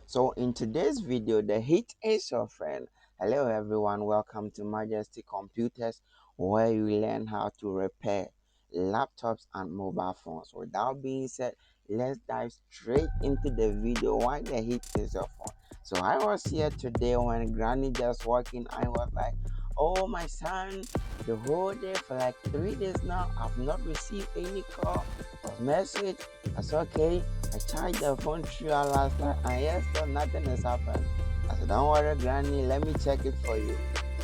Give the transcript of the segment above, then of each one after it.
So in today's video, the heat is your friend. Hello everyone, welcome to Majesty Computers, where you learn how to repair laptops and mobile phones. With that being said, let's dive straight into the video. Why the heat is your phone? So I was here today when Granny just walking. I was like, oh my son, the whole day for like 3 days now, I've not received any call or message. That's okay. I charged the phone through last night and yes, still nothing has happened. I said, don't worry, Granny, let me check it for you.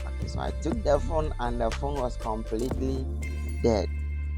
Okay, so I took the phone and the phone was completely dead.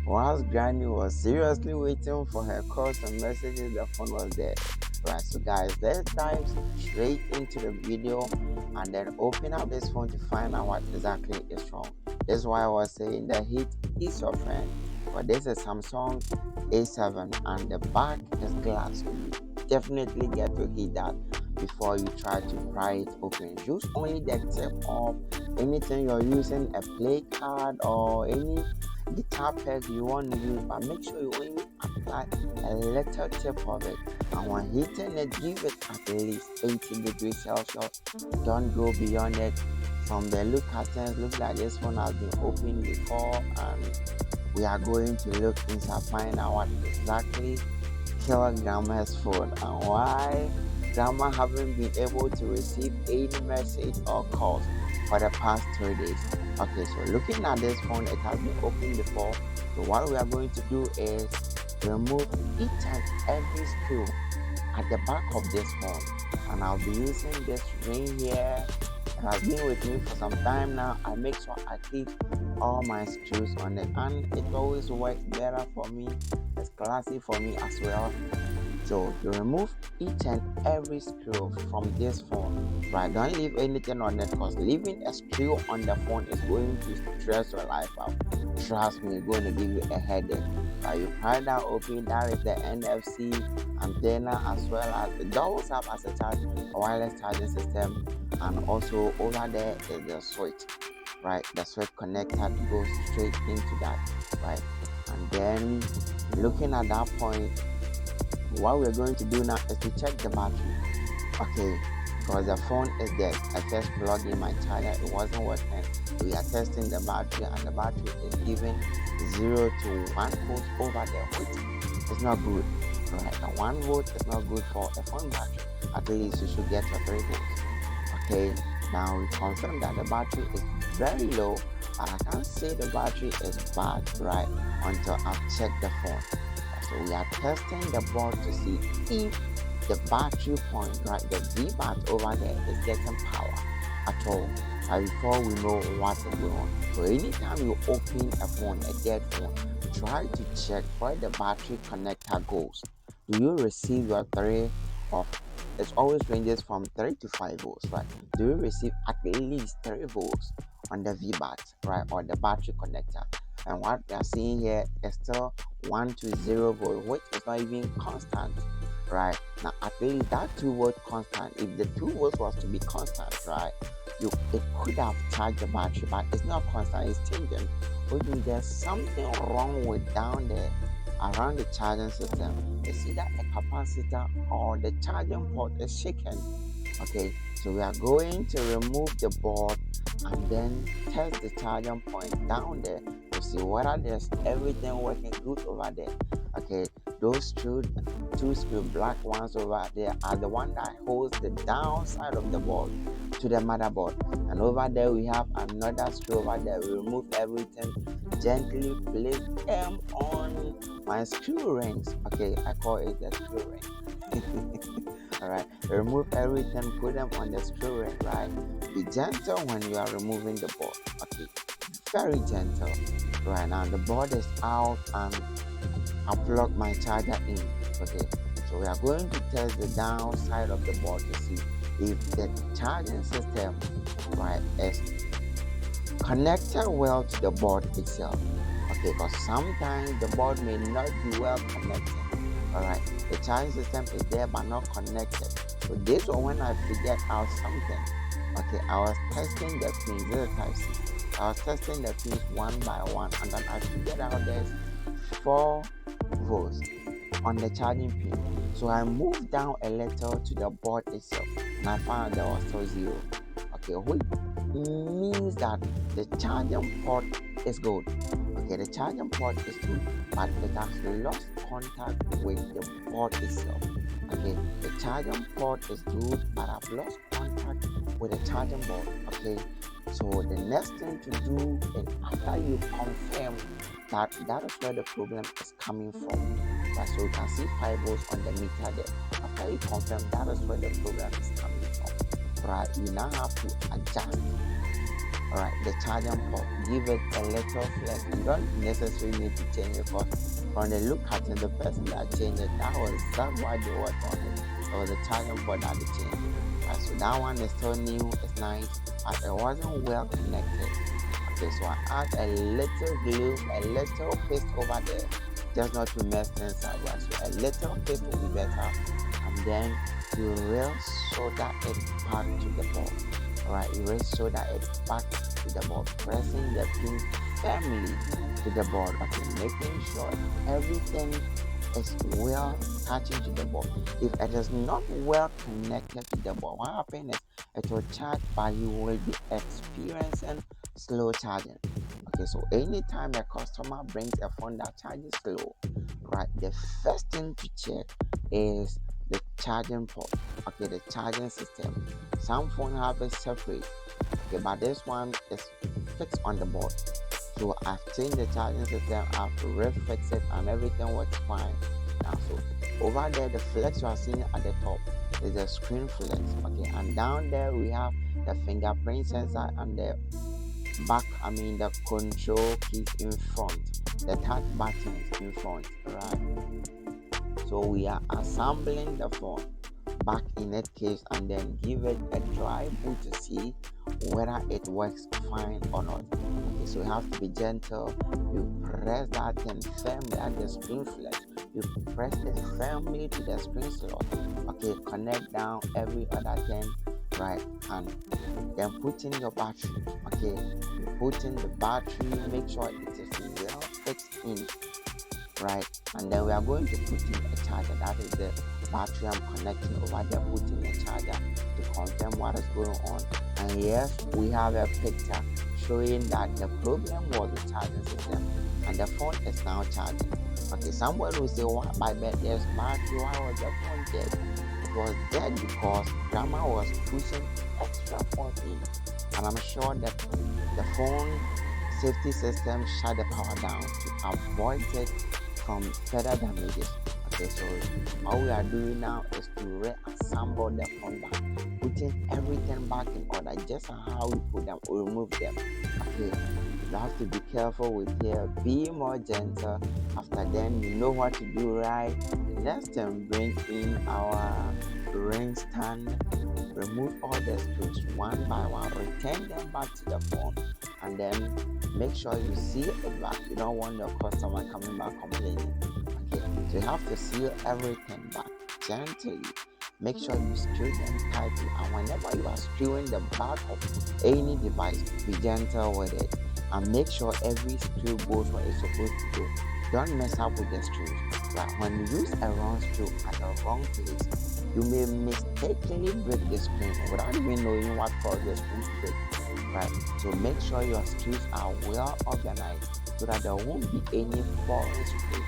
Whilst Granny was seriously waiting for her calls and messages, the phone was dead. Right, so guys, let's dive straight into the video and then open up this phone to find out what exactly is wrong. This is why I was saying the heat is your friend. But this is Samsung A7 and the back is glass. So you definitely get to heat that before you try to pry it open. Use only the tip of anything you're using, a play card or any guitar peg you want to use, but make sure you only apply a little tip of it. And when heating it, give it at least 80 degrees Celsius. Don't go beyond it. From the look at things, look like this one has been opened before, and we are going to look inside, find out what exactly killed Grandma's phone and why Grandma haven't been able to receive any message or calls for the past 3 days. Okay, so looking at this phone, it has been opened before. So what we are going to do is remove each and every screw at the back of this phone, and I'll be using this ring here. It has been with me for some time now. I make sure I keep all my screws on it, and it always works better for me. It's classy for me as well. So you remove each and every screw from this phone, right? Don't leave anything on it, because leaving a screw on the phone is going to stress your life out. Trust me, it's going to give you a headache. You pry that open, that is the NFC antenna, as well as it does have as a wireless charging system, and also over there is the switch, right? The switch connector goes straight into that, right? And then looking at that point, what we're going to do now is to check the battery. Okay, because the phone is dead. I just plugged in my charger, it wasn't working. We are testing the battery and the battery is giving 0 to 1 volt over there, which is not good. Right, and 1 volt is not good for a phone battery. At least you should get your 3 volts. Okay, now we confirm that the battery is very low, but I can't say the battery is bad, right, until I've checked the phone. So we are testing the board to see if the battery point, right, the V-bar over there is getting power at all. And before we know what is going on. So anytime you open a phone, a dead phone, try to check where the battery connector goes. Do you receive your 3 of it always ranges from 3 to 5 volts, right? Do you receive at least 3 volts on the V-bar, right, or the battery connector? And what we are seeing here is still 1 to 0 volt, which is not even constant, right? Now at least that 2 volt constant, if the 2 volts was to be constant, right, it could have charged the battery, but it's not constant, it's changing. Which means there's something wrong with down there around the charging system. It's either a capacitor or the charging port is shaken. Okay, so we are going to remove the board and then test the charging point down there to see whether there's everything working good over there. Okay, those two screw black ones over there are the one that holds the downside of the board to the motherboard, and over there we have another screw over there. We remove everything, gently place them on my screw rings. Okay, I call it the screw ring. Alright, remove everything, put them on the screw ring, right? Be gentle when you are removing the board. Okay, very gentle. Right now the board is out and I plug my charger in. Okay, so we are going to test the downside of the board to see if the charging system, right, is connected well to the board itself. Okay, because sometimes the board may not be well connected. Alright, the charging system is there but not connected. So this one, when I figured out something, okay, I was testing the pins. This is type C. I was testing the pins one by one, and then I figured out there's 4 volts on the charging pin. So I moved down a little to the board itself, and I found there was still 0. Okay, which means that the charging port is good. Okay, the charging port is good, but it has lost contact with the board itself. Okay, the charging port is good, but I've lost contact with the charging board. Okay, so the next thing to do is, after you confirm that that is where the problem is coming from, right? So you can see fibers on the meter there. After you confirm that is where the problem is coming from, right? You now have to adjust, alright, the charging port. Give it a little flex. You don't necessarily need to change it, because from the look at it, the person that changed it, that was why they worked on it. It was the charging port that they changed. Right, so that one is still new, it's nice, but it wasn't well connected. Okay, so I add a little glue, a little paste over there, just not to mess things up. Right? So a little paste will be better, and then you will solder it back to the board. Alright, you will solder it back to the board, pressing the pin firmly to the board. Okay, making sure everything is well touching to the board. If it is not well connected to the board, what happens is it will charge, but you will be experiencing slow charging. Okay, so anytime a customer brings a phone that charges slow, right, the first thing to check is the charging port. Okay, the charging system. Some phones have it separate. Okay, but this one is fixed on the board. So I've changed the charging system, I've refixed it, and everything works fine now. So over there, the flex you are seeing at the top is the screen flex. Okay, and down there we have the fingerprint sensor and the the control keys in front, the touch buttons in front, right? So we are assembling the phone back in that case, and then give it a dry boot to see whether it works fine or not. Okay, so you have to be gentle. You press that thing firmly at the screen flex. You press it firmly to the screen slot. Okay, connect down every other thing, right? And then put in your battery. Okay, you put in the battery, make sure it is well fixed in, right? And then we are going to put in a charger. That is the battery I'm connecting over there. Put in a charger to confirm what is going on. And yes, we have a picture showing that the problem was the charging system, and the phone is now charging. Okay, somebody will say, why by bed there's battery, why was the phone dead? It was dead because grandma was pushing extra force in, and I'm sure that the phone safety system shut the power down to avoid it from further damages. Okay, so all we are doing now is to reassemble the phone back, putting everything back in order, just how we put them, we remove them. Okay, you have to be careful with here, be more gentle. After then, you know what to do, right? Let's then bring in our ring stand, remove all the screws one by one, return them back to the phone, and then make sure you seal it back. You don't want your customer coming back complaining. Okay, so you have to seal everything back gently. Make sure you screw them tightly, and whenever you are screwing the back of any device, be gentle with it, and make sure every screw goes where it's supposed to go. Don't mess up with the screws. Right? When you use a wrong screw at the wrong place, you may mistakenly break the screen without even knowing what caused the screen to break. Right? So make sure your screws are well organized so that there won't be any foreign screw.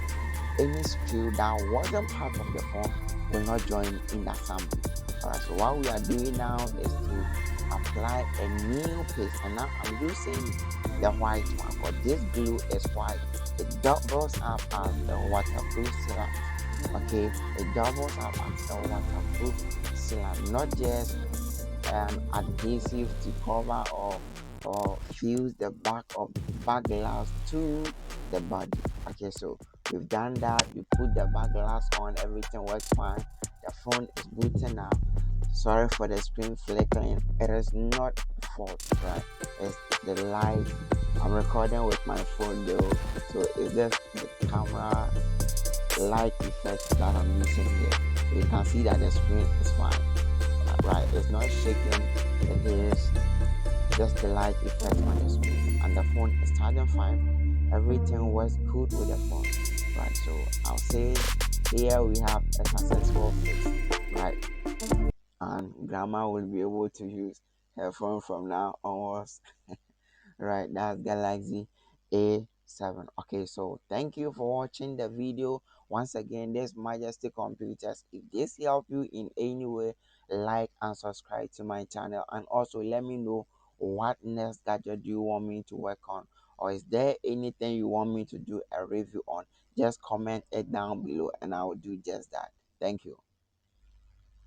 Any screw that wasn't part of the phone will not join in the assembly. Alright, so what we are doing now is to apply a new paste, and now I'm using the white one, but this glue is white. It doubles up as the waterproof sealant. Okay, it doubles up as the waterproof sealant, not just adhesive to cover or fuse the back of back glass to the body. Okay, so we've done that. You put the back glass on, everything works fine. The phone is booting up. Sorry for the screen flickering. It is not fault, right? It's the light. I'm recording with my phone though, so it's just the camera light effect that I'm using here. So you can see that the screen is fine, right? It's not shaking. It is just the light effect on the screen, and the phone is charging fine. Everything was good with the phone, right? So I'll say Here we have a successful fix, right? And grandma will be able to use her phone from now onwards. Right, that's Galaxy A7. Okay, so thank you for watching the video. Once again, this Majesty Computers. If this help you in any way, like and subscribe to my channel, and also let me know what next gadget do you want me to work on, or is there anything you want me to do a review on. Just comment it down below and I will do just that. Thank you.